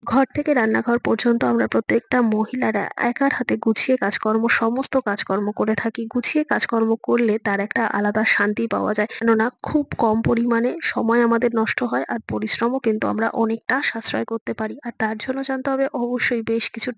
ঘর থেকে রান্নাঘর পর্যন্ত আমরা প্রত্যেকটা মহিলারা একার হাতে গুছিয়ে কাজকর্ম সমস্ত কাজকর্ম করে থাকি। গুছিয়ে কাজকর্ম করলে তার একটা আলাদা শান্তি পাওয়া যায়। কেননা খুব কম পরিমাণে সময় আমাদের নষ্ট হয় আর পরিশ্রমও কিন্তু আমরা অনেকটা সাশ্রয় করতে পারি। আর তার জন্য জানতে হবে অবশ্যই বেশ কিছু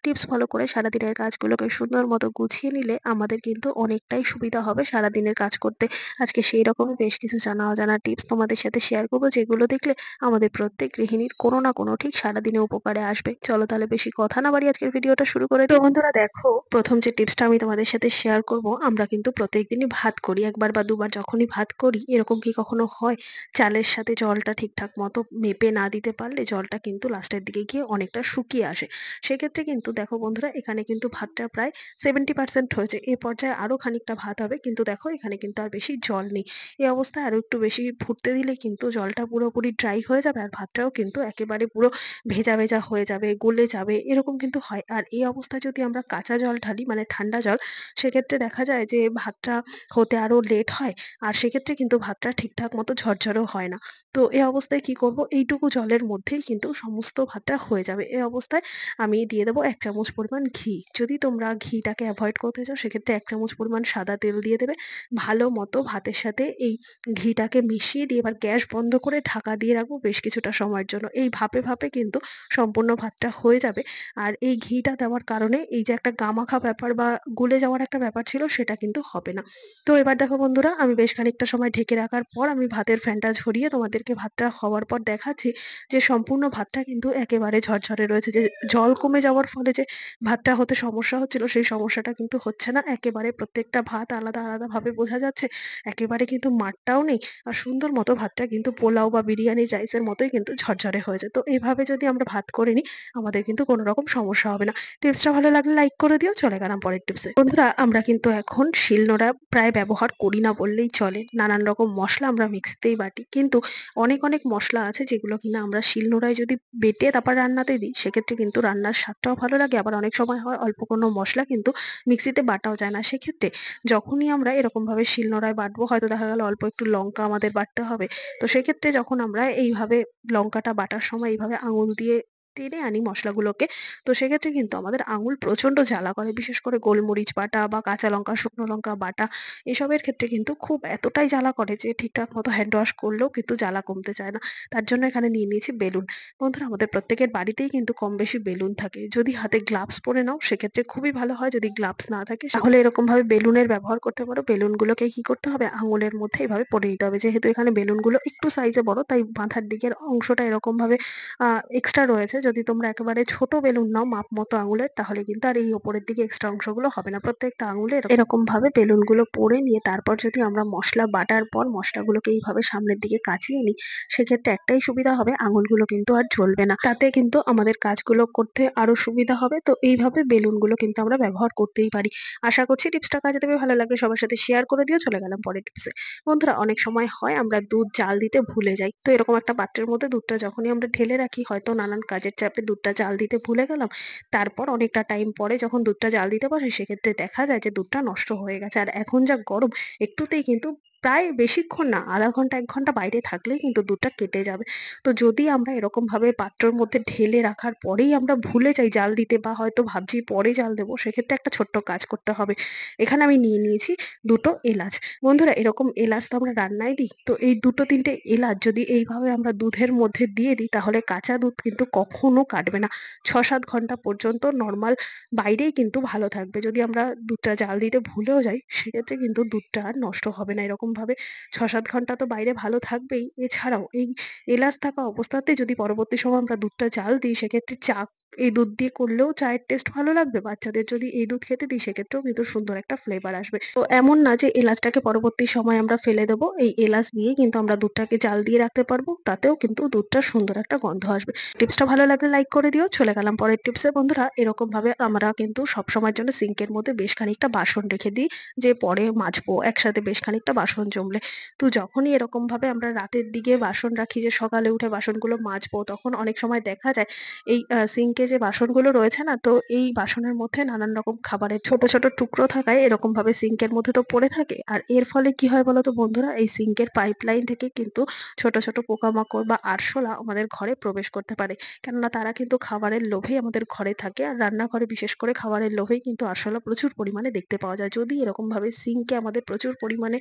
টিপস ফলো করে সারাদিনের কাজগুলোকে সুন্দর মতো গুছিয়ে নিলে আমাদের কিন্তু অনেকটাই সুবিধা হবে সারাদিনের কাজ করতে। আজকে সেই রকমই বেশ কিছু জানা অজানা টিপস তোমাদের সাথে শেয়ার করবো, যেগুলো দেখলে আমাদের প্রত্যেক গৃহিণীর কোনো না কোনো ঠিক সারাদিনে উপকারে আসবে। চলো তাহলে বেশি কথা না বাড়িয়ে আজকের ভিডিওটা শুরু করে দিই। তো বন্ধুরা দেখো, প্রথম যে টিপসটা আমি তোমাদের সাথে শেয়ার করব, আমরা কিন্তু প্রত্যেকদিনই ভাত করি, একবার বা দুবার যখনই ভাত করি এরকম কি কখনো হয় চালের সাথে জলটা ঠিকঠাক মতো মেপে না দিতে পারলে জলটা কিন্তু লাস্টের দিকে গিয়ে অনেকটা শুকিয়ে আসে। সেক্ষেত্রে কিন্তু দেখো বন্ধুরা, এখানে কিন্তু ভাতটা প্রায় 70% হয়েছে, এ পর্যায়ে আরো খানিকটা ভাত হবে, কিন্তু দেখো এখানে কিন্তু আর বেশি জল নেই। এই অবস্থায় আরো একটু বেশি ফুটতে দিলে কিন্তু জলটা পুরোপুরি ড্রাই হয়ে যাবে আর ভাতটাও কিন্তু একেবারে পুরো ভেজা হয়ে যাবে, গলে যাবে, এরকম কিন্তু হয়। আর এই অবস্থায় যদি আমরা কাঁচা জল ঢালি মানে ঠান্ডা জল, সেক্ষেত্রে দেখা যায় যে ভাতটা হতে আরো লেট হয়। আর সেক্ষেত্রে কিন্তু ভাতটা ঠিকঠাক মতো ঝরঝরেও হয় না। তো এই অবস্থায় কি করব, এইটুকু জলের মধ্যেই কিন্তু সমস্ত ভাতটা হয়ে যাবে। এই অবস্থায় আমি দিয়ে দেবো ১ চামচ পরিমাণ ঘি। যদি তোমরা ঘিটাকে এভয়েড করতে চাও সেক্ষেত্রে ১ চামচ পরিমাণ সাদা তেল দিয়ে দেবে। ভালো মতো ভাতের সাথে এই ঘিটাকে মিশিয়ে দিয়ে এবার গ্যাস বন্ধ করে ঢাকা দিয়ে রাখবো বেশ কিছুটা সময়ের জন্য। এই ভাপে কিন্তু সম্পূর্ণ ভাতটা হয়ে যাবে। আর এই ঘিটা দেওয়ার কারণে এই যে একটা গামাখা ব্যাপার বা গলে যাওয়ার একটা ব্যাপার ছিল সেটা কিন্তু হবে না। তো এবার দেখো বন্ধুরা, আমি বেশ খানিকটা সময় ঢেকে রাখার পর আমি ভাতের ফ্যানটা ঝরিয়ে তোমাদেরকে ভাতটা হওয়ার পর দেখাচ্ছি যে সম্পূর্ণ ভাতটা কিন্তু একেবারে ঝরঝরে রয়েছে। যে জল কমে যাওয়ার ফলে যে ভাতটা হতে সমস্যা হচ্ছিল সেই সমস্যাটা কিন্তু হচ্ছে না। একেবারে প্রত্যেকটা ভাত আলাদা ভাবে বোঝা যাচ্ছে। একেবারে কিন্তু মাড়টাও নেই। আর সুন্দর মতো ভাতটা কিন্তু পোলাও বা বিরিয়ানির রাইসের মতোই কিন্তু ঝরঝরে হয়েছে। তো এভাবে যদি আমরা ভাত করে নিই আমাদের কিন্তু কোনো রকম সমস্যা হবে না। টিপসটা ভালো লাগলে লাইক করে দিও। চলে গেলাম পরের টিপসে। বন্ধুরা, আমরা কিন্তু এখন শিলনোড়া প্রায় ব্যবহার করি না বললেই চলে। নানান রকম মসলা আমরা মিক্সিতেই বাটি। কিন্তু অনেক মসলা আছে যেগুলো কিনা আমরা শিলনোড়ায় যদি বেটে তারপর রান্নাতে দিই সেক্ষেত্রে কিন্তু রান্নার স্বাদটাও ভালো লাগে। আবার অনেক সময় হয় অল্প কোনো মসলা কিন্তু মিক্সিতে বাটাও যায় না। সেক্ষেত্রে যখনই আমরা এরকম ভাবে শিলনোড়ায় বাটবো, হয়তো দেখা গেল অল্প একটু লঙ্কা আমাদের বাটতে হবে। তো সেক্ষেত্রে যখন আমরা এইভাবে লঙ্কাটা বাটার সময় এইভাবে আঙুল দিয়ে টেনে আনি মসলাগুলোকে, তো সেক্ষেত্রে কিন্তু আমাদের আঙুল প্রচন্ড জ্বালা করে। বিশেষ করে গোলমরিচ বাটা বা কাঁচা লঙ্কা, শুকনো লঙ্কা বাটা এসবের ক্ষেত্রে কিন্তু খুব এতটাই জ্বালা করে যে ঠিকঠাক মতো হ্যান্ড ওয়াশ করলেও কিন্তু জ্বালা কমতে চায় না। তার জন্য এখানে নিয়ে নিয়েছি বেলুন। বন্ধুরা, আমাদের প্রত্যেকের বাড়িতেই কিন্তু কম বেশি বেলুন থাকে। যদি হাতে গ্লাভস পরে নাও সেক্ষেত্রে খুবই ভালো হয়। যদি গ্লাভস না থাকে তাহলে এরকম ভাবে বেলুনের ব্যবহার করতে পারো। বেলুনগুলোকে কি করতে হবে, আঙুলের মধ্যে এভাবে পরে নিতে হবে। যেহেতু এখানে বেলুনগুলো একটু সাইজে বড় তাই মাথার দিকের অংশটা এরকম ভাবে এক্সট্রা রয়েছে। যদি তোমরা একেবারে ছোট বেলুন নাও মাপ মতো আঙুলের, তাহলে কিন্তু আর এই ওপরের দিকে এক্সট্রা অংশগুলো হবে না। প্রত্যেকটা আঙুলে এরকম ভাবে বেলুনগুলো পরে নিয়ে তারপর যদি আমরা মসলা বাটার পর মসলাগুলোকে এইভাবে সামনের দিকে কাচিয়ে নিই, সেক্ষেত্রে একটাই সুবিধা হবে, আঙুলগুলো কিন্তু আর জ্বলবে না। তাতে কিন্তু আমাদের কাজগুলো করতে আরো সুবিধা হবে। তো এইভাবে বেলুনগুলো কিন্তু আমরা ব্যবহার করতেই পারি। আশা করছি টিপসটা কাজে দেবে। ভালো লাগলে সবার সাথে শেয়ার করে দিও। চলে গেলাম পরের টিপসে। বন্ধুরা, অনেক সময় হয় আমরা দুধ জাল দিতে ভুলে যাই। তো এরকম একটা পাত্রের মধ্যে দুধটা যখনই আমরা ঢেলে রাখি, হয়তো নানান কাজের চাপে দুধটা জাল দিতে ভুলে গেলাম। তারপর অনেকটা টাইম পরে যখন দুধটা জাল দিতে বসে সেক্ষেত্রে দেখা যায় যে দুধটা নষ্ট হয়ে গেছে। আর এখন যা গরম, একটুতেই কিন্তু প্রায় বেশিক্ষণ না, ০.৫ ঘন্টা ১ ঘন্টা বাইরে থাকলেই কিন্তু দুধটা কেটে যাবে। তো যদি আমরা এরকম ভাবে পাত্রর মধ্যে ঢেলে রাখার পরেই আমরা ভুলে যাই জাল দিতে বা হয়তো ভাবছি পরে জাল দেবো, সেক্ষেত্রে একটা ছোট্ট কাজ করতে হবে। এখানে আমি নিয়ে নিয়েছি ২ টো এলাচ। বন্ধুরা, এরকম এলাচ তো আমরা রান্নায় দিই। তো এই ২ টো ৩ টে এলাচ যদি এইভাবে আমরা দুধের মধ্যে দিয়ে দিই তাহলে কাঁচা দুধ কিন্তু কখনো কাটবে না। ৬-৭ ঘন্টা পর্যন্ত নরমাল বাইরেই কিন্তু ভালো থাকবে। যদি আমরা দুধটা জাল দিতে ভুলেও যাই সেক্ষেত্রে কিন্তু দুধটা আর নষ্ট হবে না। এরকমভাবে ৬-৭ ঘন্টা তো বাইরে ভালো থাকবেই। এছাড়াও এই এলাচ থাকা অবস্থাতে যদি পরবর্তী সময় আমরা দুধটা জাল দিই সেক্ষেত্রে এই দুধ দিয়ে করলেও চায়ের টেস্ট ভালো লাগবে। বাচ্চাদের যদি এই দুধ খেতে দিই সেক্ষেত্রেও কিন্তু সুন্দর একটা ফ্লেভার আসবে। তো এমন না যে এলাচটাকে পরবর্তী সময় আমরা ফেলে দেবো। এই এলাচ দিয়েই কিন্তু আমরা দুধটাকে জাল দিয়ে রাখতে পারবো। তাতেও কিন্তু দুধটার সুন্দর একটা গন্ধ আসবে। টিপসটা ভালো লাগলে লাইক করে দিও। চলে গেলাম পরের টিপসে। বন্ধুরা, এরকম ভাবে আমরা কিন্তু সবসময়ের জন্য সিঙ্কের মধ্যে বেশ খানিকটা বাসন রেখে দিই যে পরে মাজবো। একসাথে বেশ খানিকটা বাসন জমলে। তো যখনই এরকম ভাবে আমরা রাতের দিকে বাসন রাখি যে সকালে উঠে বাসনগুলো মাজবো, তখন অনেক সময় দেখা যায় এই সিঙ্ক সিঙ্কে যে বাসনগুলো রয়েছে না, তো এই বাসনের মধ্যে নানান রকম খাবারের ছোট ছোট টুকরো থাকায় এরকম ভাবে সিঙ্কের মধ্যে তো পড়ে থাকে। আর এর ফলে কি হয় বলতো বন্ধুরা, এই সিঙ্কের পাইপলাইন থেকে কিন্তু ছোট ছোট পোকামাকড় বা আরশোলা আমাদের ঘরে প্রবেশ করতে পারে। কেননা তারা কিন্তু খাবারের লোভেই আমাদের ঘরে থাকে, আর রান্নাঘরে বিশেষ করে খাবারের লোভেই কিন্তু আরশোলা প্রচুর পরিমাণে দেখতে পাওয়া যায়। যদি এরকম ভাবে সিঙ্কে আমাদের প্রচুর পরিমাণে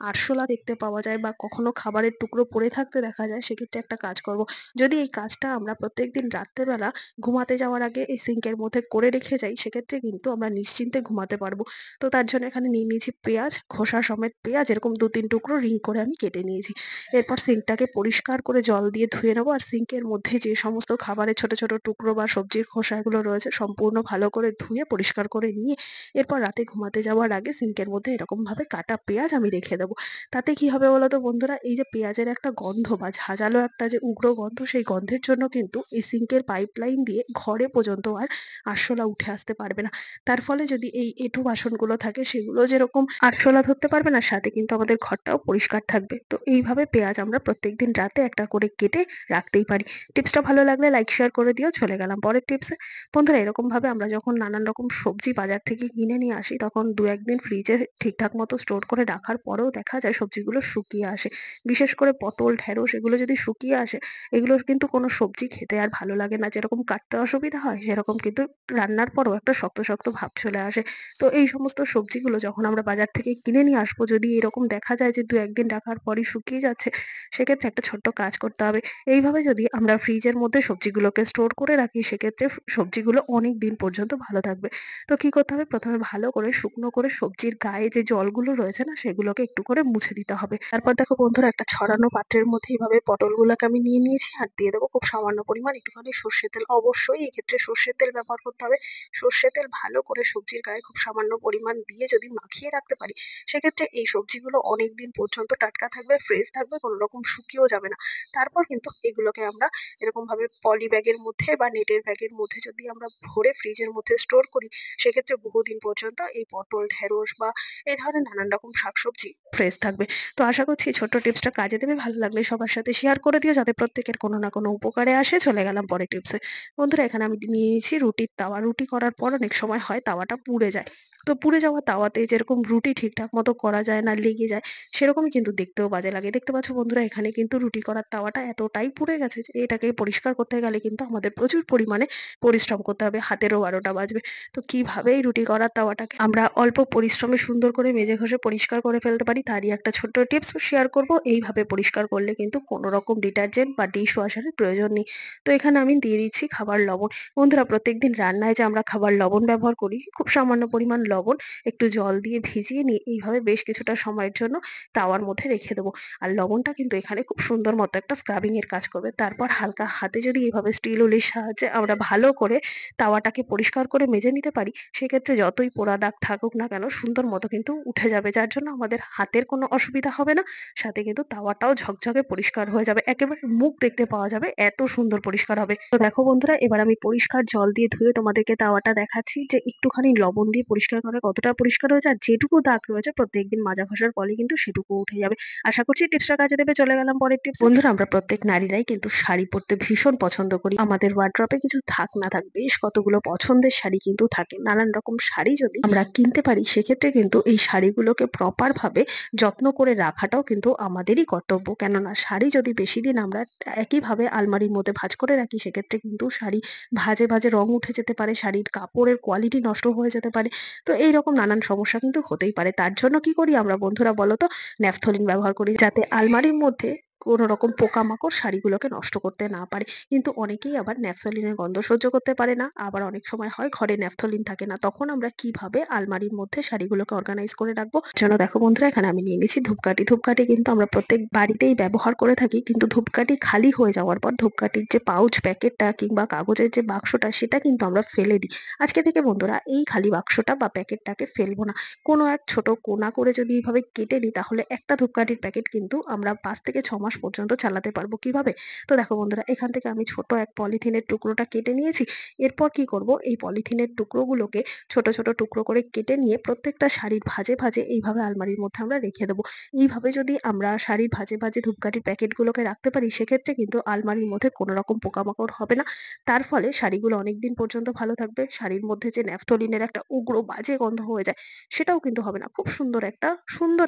আরশোলা দেখতে পাওয়া যায় বা কখনো খাবারের টুকরো পড়ে থাকতে দেখা যায়, সেক্ষেত্রে একটা কাজ করব। যদি এই কাজটা আমরা প্রত্যেকদিন রাত্রেবেলা ঘুমাতে যাওয়ার আগে এই সিঙ্কের মধ্যে করে রেখে যাই, সেক্ষেত্রে কিন্তু আমরা নিশ্চিন্তে ঘুমাতে পারবো। তো তার জন্য এখানে নিয়ে নিয়েছি পেঁয়াজ, খোসা সমেত পেঁয়াজ এরকম ২-৩ টুকরো রিং করে আমি কেটে নিয়েছি। এরপর সিঙ্কটাকে পরিষ্কার করে জল দিয়ে ধুয়ে নেবো, আর সিঙ্কের মধ্যে যে সমস্ত খাবারের ছোট ছোট টুকরো বা সবজির খোসা এগুলো রয়েছে সম্পূর্ণ ভালো করে ধুয়ে পরিষ্কার করে নিয়ে এরপর রাতে ঘুমাতে যাওয়ার আগে সিঙ্কের মধ্যে এরকম ভাবে কাটা পেঁয়াজ আমি রেখে দেবো। তাতে কি হবে বলতো বন্ধুরা, এই যে পেঁয়াজের একটা গন্ধ বা ঝাঁঝালো একটা যে উগ্র গন্ধ, সেই গন্ধের জন্য কিন্তু এই সিঙ্কের পাইপলাইন দিয়ে ঘরে পর্যন্ত আর আরশোলা উঠে আসতে পারবে না। তার ফলে যদি এই এঁঠো বাসনগুলো থাকে সেগুলো যেরকম আরশোলা ধরতে পারবে না, সাথে কিন্তু আমাদের ঘরটাও পরিষ্কার থাকবে। তো এইভাবে পেঁয়াজ আমরা প্রত্যেকদিন রাতে একটা করে কেটে রাখতেই পারি। টিপসটা ভালো লাগলে লাইক শেয়ার করে দিও। চলে গেলাম পরের টিপসে। বন্ধুরা এরকম ভাবে আমরা যখন নানান রকম সবজি বাজার থেকে কিনে নিয়ে আসি, তখন দু একদিন ফ্রিজে ঠিকঠাক মতো স্টোর করে রাখার পরেও দেখা যায় সবজিগুলো শুকিয়ে আসে। বিশেষ করে পটল, ঢেঁড়স এগুলো যদি শুকিয়ে আসে, এগুলোর কিন্তু কোনো সবজি খেতে আর ভালো লাগে না। যেরকম কাটতে অসুবিধা হয়, সেরকম কিন্তু রান্নার পরেও একটা শক্ত শক্ত ভাব চলে আসে। তো এই সমস্ত সবজিগুলো যখন আমরা বাজার থেকে কিনে নিয়ে আসবো, যদি এরকম দেখা যায় যে দু একদিন রাখার পরই শুকিয়ে যাচ্ছে, সেক্ষেত্রে একটা ছোট্ট কাজ করতে হবে। এইভাবে যদি আমরা ফ্রিজের মধ্যে সবজিগুলোকে স্টোর করে রাখি, সেক্ষেত্রে সবজিগুলো অনেক দিন পর্যন্ত ভালো থাকবে। তো কি করতে হবে, প্রথমে ভালো করে শুকনো করে সবজির গায়ে যে জলগুলো রয়েছে না, সেগুলোকে একটু করে মুছে দিতে হবে। তারপর দেখো বন্ধুরা, একটা ছড়ানো পাত্রের মধ্যে এইভাবে পটলগুলোকে আমি নিয়ে নিয়েছি, আর দিয়ে দেবো খুব সামান্য পরিমাণ একটুখানি সর্ষের তেল। অবশ্যই এই ক্ষেত্রে সর্ষের তেল ব্যবহার করতে হবে। সর্ষের তেল ভালো করে সবজির গায়ে খুব সামান্য পরিমাণ দিয়ে যদি মাখিয়ে রাখতে পারি, সেক্ষেত্রে এই সবজিগুলো অনেক দিন পর্যন্ত টাটকা থাকবে, ফ্রেশ থাকবে, কোনো রকম শুকিয়েও যাবে না। তারপর কিন্তু এগুলোকে আমরা এরকম ভাবে পলি ব্যাগের মধ্যে বা নেটের ব্যাগের মধ্যে যদি আমরা ভরে ফ্রিজের মধ্যে স্টোর করি, সেক্ষেত্রে বহুদিন পর্যন্ত এই পটল, ঢেঁড়স বা এই ধরনের নানান রকম শাকসবজি ফ্রেশ থাকবে। তো আশা করছি এই ছোট্ট টিপসটা কাজে দেবে। ভালো লাগলে সবার সাথে শেয়ার করে দিও, যাতে প্রত্যেকের কোনো না কোনো উপকারে আসে। চলে গেলাম পরের টিপসে। বন্ধুরা এখানে আমি নিয়ে নিয়েছি রুটির তাওয়া। রুটি করার পর অনেক সময় হয় তাওয়াটা পুড়ে যায়। তো পুড়ে যাওয়া তাওয়াতে যেরকম রুটি ঠিকঠাক মতো করা যায় না, লেগে যায়, সেরকমই কিন্তু দেখতেও বাজে লাগে। দেখতে পাচ্ছ বন্ধুরা, এখানে কিন্তু রুটি করার তাওয়াটা এতটাই পুড়ে গেছে যে এটাকে পরিষ্কার করতে গেলে কিন্তু আমাদের প্রচুর পরিমাণে পরিশ্রম করতে হবে, হাতেরও ১২টা বাজবে। তো কিভাবে এই রুটি করার তাওয়াটাকে আমরা অল্প পরিশ্রমে সুন্দর করে মেজে ঘষে পরিষ্কার করে ফেলতে পারি, তারই একটা ছোট্ট টিপস শেয়ার করব। এইভাবে পরিষ্কার করলে কিন্তু কোনো রকম ডিটারজেন্ট বা ডিশ ওয়াশারের প্রয়োজন নেই। তো এখানে আমি দিয়ে দিচ্ছি খাবার লবণ। বন্ধুরা প্রত্যেকদিন রান্নায় যে আমরা খাবার লবণ ব্যবহার করি, খুব সামান্য পরিমাণ লবণ একটু জল দিয়ে ভিজিয়ে নিয়ে এইভাবে বেশ কিছুটা সময়ের জন্য তাওয়ার মধ্যে রেখে দেবো। আর লবণটা কিন্তু এখানে খুব সুন্দর মতো একটা স্ক্রাবিং এর কাজ করবে। তারপর হালকা হাতে যদি এভাবে স্টিল উলির সাহায্যে আমরা ভালো করে তাওয়াটাকে পরিষ্কার করে মেজে নিতে পারি, সেক্ষেত্রে যতই পোড়া দাগ থাকুক না কেন সুন্দর মতো কিন্তু উঠে যাবে। যার জন্য আমাদের হাতের কোনো অসুবিধা হবে না। সাথে কিন্তু তাওয়াটাও ঝকঝকে পরিষ্কার হয়ে যাবে। একেবারে মুখ দেখতে পাওয়া যাবে, এত সুন্দর পরিষ্কার হবে। তো দেখো বন্ধুরা, এবার আমি পরিষ্কার জল দিয়ে ধুয়ে তোমাদেরকে তাওয়াটা দেখাচ্ছি যে একটুখানি লবণ দিয়ে পরিষ্কার করে কতটা পরিষ্কার হয়েছে। আর যেটুকু দাগ রয়েছে প্রত্যেকদিন মাজা ঘষার ফলে কিন্তু সেটুকু উঠে যাবে। আশা করছি টিপসটা কাজে দেবে। চলে গেলাম পরের টিপস। বন্ধুরা আমরা প্রত্যেক নারীরাই কিন্তু শাড়ি পরতে ভীষণ পছন্দ করি। আমাদের ওয়ার্ড্রপে কিছু থাক না থাক বেশ কতগুলো পছন্দের শাড়ি কিন্তু থাকে। নানান রকম শাড়ি যদি আমরা কিনতে পারি, সেক্ষেত্রে কিন্তু এই শাড়িগুলোকে প্রপার ভাবে যত্ন করে রাখাটাও কিন্তু আমাদেরই কর্তব্য। কেননা শাড়ি যদি বেশি দিন আমরা একইভাবে আলমারির মধ্যে ভাঁজ করে রাখি, সেক্ষেত্রে কিন্তু শাড়ি ভাঁজে ভাঁজে রং উঠে যেতে পারে, শাড়ির কাপড়ের কোয়ালিটি নষ্ট হয়ে যেতে পারে। তো এইরকম নানান সমস্যা কিন্তু হতেই পারে। তার জন্য কি করি আমরা বন্ধুরা বলো তো, ন্যাপথলিন ব্যবহার করি, যাতে আলমারির মধ্যে কোনো রকম পোকামাকড় শাড়িগুলোকে নষ্ট করতে না পারে। কিন্তু অনেকেই আবার ন্যাপথলিনের গন্ধ সহ্য করতে পারে না। আবার অনেক সময় হয় ঘরে ন্যাপথলিন থাকে না, তখন আমরা কিভাবে আলমারির মধ্যে শাড়িগুলোকে অর্গানাইজ করে রাখবো। জন্য দেখো বন্ধুরা, এখানে আমি নিয়ে নিচ্ছি ধূপকাঠি। ধূপকাঠি কিন্তু আমরা প্রত্যেক বাড়িতেই ব্যবহার করে থাকি, কিন্তু ধূপকাঠি খালি হয়ে যাওয়ার পর ধূপকাঠির যে পাউচ প্যাকেটটা কিংবা কাগজের যে বাক্সটা, সেটা কিন্তু আমরা ফেলে দিই। আজকে থেকে বন্ধুরা এই খালি বাক্সটা বা প্যাকেটটাকে ফেলবো না। কোনো এক ছোট কোনা করে যদি এইভাবে কেটে নিই, তাহলে একটা ধূপকাঠির প্যাকেট কিন্তু আমরা ৫ থেকে ৬ মাস মাস পর্যন্ত চালাতে পারবো। কিভাবে? তো দেখো বন্ধুরা, এখান থেকে আমি ছোট এক পলিথিনের টুকরোটা কেটে নিয়েছি। এরপর কি করব, এই পলিথিনের টুকরোগুলোকে ছোট, ছোট টুকরো করে কেটে নিয়ে প্রত্যেকটা শাড়ির ভাঁজে, ভাঁজে এইভাবে আলমারির মধ্যে আমরা রেখে দেবো। এইভাবে যদি আমরা শাড়ির ভাঁজে, ভাঁজে ধূপকাঠির প্যাকেটগুলোকে রাখতে পারি, সেক্ষেত্রে কিন্তু আলমারির মধ্যে কোনো রকম পোকামাকড় হবে না। তার ফলে শাড়িগুলো অনেকদিন পর্যন্ত ভালো থাকবে। শাড়ির মধ্যে যে ন্যাপথলিনের একটা উগ্র বাজে গন্ধ হয়ে যায়, সেটাও কিন্তু হবে না। খুব সুন্দর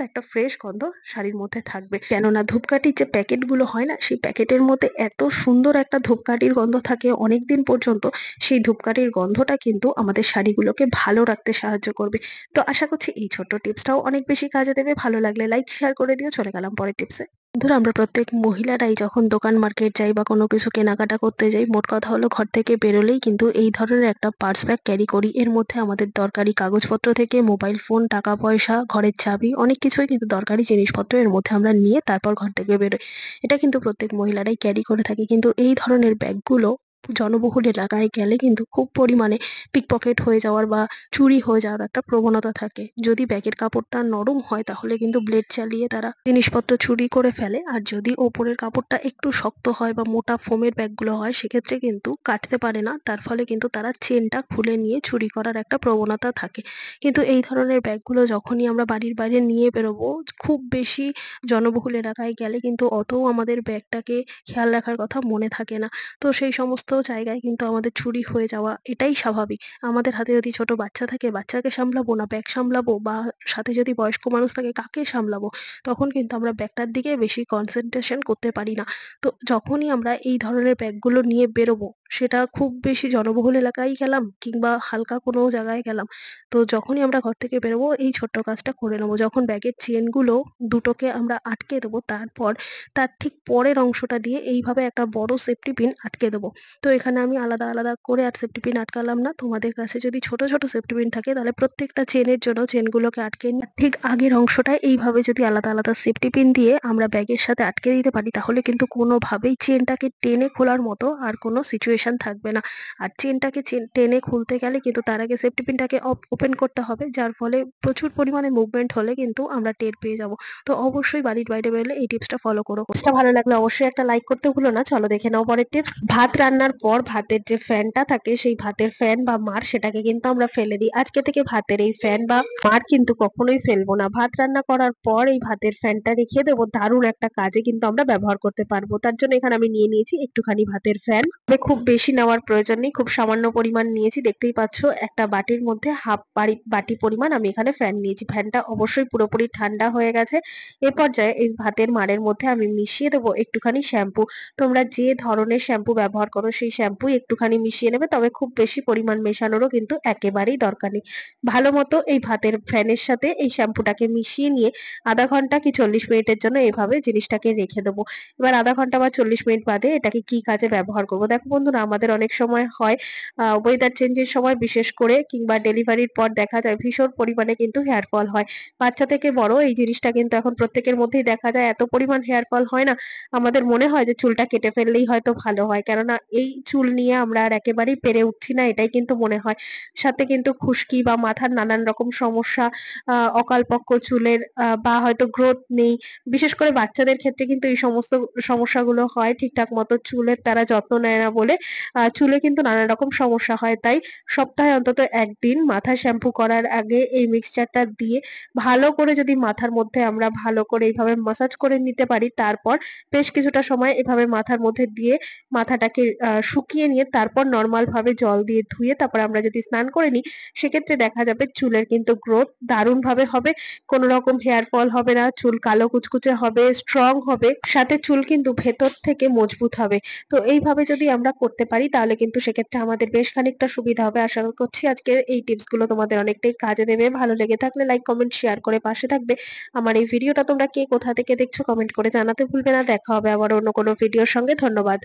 একটা ফ্রেশ গন্ধ শাড়ির মধ্যে থাকবে। কেননা ধূপকাঠির যে প্যাকেটগুলো হয় না, সেই প্যাকেটের মধ্যে এত সুন্দর একটা ধূপকাঠির গন্ধ থাকে অনেকদিন পর্যন্ত। সেই ধূপকাঠির গন্ধটা কিন্তু আমাদের শাড়িগুলোকে ভালো রাখতে সাহায্য করবে। তো আশা করছি এই ছোট্ট টিপসটাও অনেক বেশি কাজে দেবে। ভালো লাগলে লাইক, শেয়ার করে দিও। চলে গেলাম পরের টিপসে। বন্ধুরা, আমরা প্রত্যেক মহিলারাই যখন দোকান মার্কেট যাই বা কোনো কিছু কেনাকাটা করতে যাই, মোট কথা হলো ঘর থেকে বেরোলেই কিন্তু এই ধরনের একটা পার্স ব্যাগ ক্যারি করি। এর মধ্যে আমাদের দরকারি কাগজপত্র থেকে মোবাইল ফোন, টাকা পয়সা, ঘরের চাবি, অনেক কিছুই কিন্তু দরকারি জিনিসপত্র এর মধ্যে আমরা নিয়ে তারপর ঘর থেকে বেরোই। এটা কিন্তু প্রত্যেক মহিলারাই ক্যারি করে থাকে। কিন্তু এই ধরনের ব্যাগগুলো জনবহুল এলাকায় গেলে কিন্তু খুব পরিমাণে পিকপকেট হয়ে যাওয়ার বা চুরি হয়ে যাওয়ার একটা প্রবণতা থাকে। যদি ব্যাগের কাপড়টা নরম হয় তাহলে কিন্তু ব্লেড চালিয়ে তারা জিনিসপত্র চুরি করে ফেলে। আর যদি ওপরের কাপড়টা একটু শক্ত হয় বা মোটা ফোমের ব্যাগগুলো হয়, সেক্ষেত্রে কিন্তু কাটতে পারে না। তার ফলে কিন্তু তারা চেনটা খুলে নিয়ে চুরি করার একটা প্রবণতা থাকে। কিন্তু এই ধরনের ব্যাগগুলো যখনই আমরা বাড়ির বাইরে নিয়ে বেরোবো, খুব বেশি জনবহুল এলাকায় গেলে কিন্তু অতও আমাদের ব্যাগটাকে খেয়াল রাখার কথা মনে থাকে না। তো সেই সমস্ত জায়গায় কিন্তু আমাদের চুরি হয়ে যাওয়া এটাই স্বাভাবিক। আমাদের হাতে যদি ছোট বাচ্চা থাকে, বাচ্চাকে সামলাবো না ব্যাগ সামলাবো, বা সাথে যদি বয়স্ক মানুষ থাকে কাকে সামলাবো? তখন কিন্তু আমরা ব্যাগটার দিকে বেশি কনসেনট্রেশন করতে পারি না। তো যখনই আমরা এই ধরনের ব্যাগগুলো নিয়ে বেরোবো, সেটা খুব বেশি জনবহুল এলাকায় গেলাম কিংবা হালকা কোনো জায়গায় গেলাম, তো যখনই আমরা ঘর থেকে বেরোবো এই ছোট্ট কাজটা করে নেবো। যখন ব্যাগের চেনগুলো দুটোকে আমরা আটকে দেবো, তারপর তার ঠিক পরের অংশটা দিয়ে এইভাবে একটা বড় সেফটি পিন আটকে দেবো। তো এখানে আমি আলাদা, আলাদা করে আর সেফটি পিন আটকালাম না। তোমাদের কাছে যদি ছোট, ছোট সেফটি পিন থাকে তাহলে প্রত্যেকটা চেনের জন্য চেনগুলোকে আটকে নিয়ে ঠিক আগের অংশটায় এইভাবে যদি আলাদা, আলাদা সেফটি পিন দিয়ে আমরা ব্যাগের সাথে আটকে দিতে পারি, তাহলে কিন্তু কোনোভাবেই চেনটাকে টেনে খোলার মতো আর কোনো সিচুয়েশন থাকবে না। আর চেনটাকে টেনে খুলতে গেলে কিন্তু তার আগে সেফটি পিনটাকে ওপেন করতে হবে। যার ফলে প্রচুর পরিমাণে মুভমেন্ট হলে কিন্তু আমরা টের পেয়ে যাবো। তো অবশ্যই বাড়ির বাইরে বেরোলে এই টিপসটা ফলো করো। টিপসটা ভালো লাগলে অবশ্যই একটা লাইক করতে ভুলো না। চলো দেখে নাও পরের টিপস। ভাত রান্নার পর ভাতের যে ফ্যানটা থাকে, সেই ভাতের ফ্যান বা মাড় সেটাকে কিন্তু আমরা ফেলে দিই। আজকে থেকে ভাতের এই ফ্যান বা মাড় কিন্তু কখনোই ফেলবো না। ভাত রান্না করার পর এই ভাতের ফ্যানটা রেখে দেবো, দারুণ একটা কাজে কিন্তু আমরা ব্যবহার করতে পারবো। তার জন্য এখানে আমি নিয়ে নিয়েছি একটুখানি ভাতের ফ্যান। তবে খুব বেশি নেওয়ার প্রয়োজন নেই, খুব সামান্য পরিমাণ নিয়েছি। দেখতেই পাচ্ছ একটা বাটির মধ্যে হাফ বাটি পরিমাণ আমি এখানে ফ্যান নিয়েছি। ফ্যানটা অবশ্যই পুরোপুরি ঠান্ডা হয়ে গেছে। এ পর্যায়ে এই ভাতের মাড়ের মধ্যে আমি মিশিয়ে দেবো একটুখানি শ্যাম্পু। তোমরা যে ধরনের শ্যাম্পু ব্যবহার করো সেই শ্যাম্পুই একটুখানি মিশিয়ে নেবে, তবে খুব বেশি পরিমাণ মেশানোরও কিন্তু একেবারেই দরকার নেই। ভালো মতো এই ভাতের ফ্যানের সাথে এই শ্যাম্পুটাকে মিশিয়ে নিয়ে আধা ঘন্টা কি 40 মিনিটের জন্য এভাবে জিনিসটাকে রেখে দেবো। এবার আধা ঘন্টা বা 40 মিনিট বাদে এটাকে কি কাজে ব্যবহার করবো। দেখো বন্ধুরা, আমাদের অনেক সময় হয় ওয়েদার চেঞ্জের সময় বিশেষ করে, কিংবা ডেলিভারির পর দেখা যায় ভীষণ পরিমাণে কিন্তু হেয়ার ফল হয়। বাচ্চা থেকে বড় এই জিনিসটা কিন্তু এখন প্রত্যেকের মধ্যেই দেখা যায়। এত পরিমাণ হেয়ার ফল হয় না, আমাদের মনে হয় যে চুলটা কেটে ফেললেই হয়তো ভালো হয়। কেননা এই চুল নিয়ে আমরা আর একেবারেই পেরে উঠছি না, এটাই কিন্তু মনে হয়। সাথে কিন্তু খুশকি বা মাথার নানান রকম সমস্যা, অকালপক্য চুলের বা হয়তো গ্রোথ নেই। বিশেষ করে বাচ্চাদের ক্ষেত্রে কিন্তু এই সমস্ত সমস্যাগুলো হয়। ঠিকঠাক মতো চুলের তারা যত্ন নেয় না বলে চুলে কিন্তু নানা রকম সমস্যা হয়। তাই সপ্তাহে অন্তত একদিন মাথা শ্যাম্পু করার আগে এই মিক্সচারটা দিয়ে ভালো করে যদি মাথার মধ্যে আমরা ভালো করে এইভাবে মাসাজ করে নিতে পারি, তারপর বেশ কিছুটা সময় এভাবে মাথার মধ্যে দিয়ে মাথাটাকে শুকিয়ে নিয়ে তারপর নরমাল ভাবে জল দিয়ে ধুয়ে তারপর আমরা যদি স্নান করে নিই, সেক্ষেত্রে দেখা যাবে চুলের কিন্তু গ্রোথ দারুণ ভাবে হবে। কোনো রকম হেয়ার ফল হবে না, চুল কালো কুচকুচে হবে, স্ট্রং হবে, সাথে চুল কিন্তু ভেতর থেকে মজবুত হবে। তো এইভাবে যদি আমরা করতে পারি তাহলে কিন্তু সেক্ষেত্রে আমাদের বেশ খানিকটা সুবিধা হবে। আশা করছি আজকের এই টিপস গুলো তোমাদের অনেকটাই কাজে দেবে। ভালো লেগে থাকলে লাইক, কমেন্ট, শেয়ার করে পাশে থাকবে। আমার এই ভিডিওটা তোমরা কে কোথা থেকে দেখছো কমেন্ট করে জানাতে ভুলবে না। দেখা হবে আবার অন্য কোনো ভিডিওর সঙ্গে। ধন্যবাদ।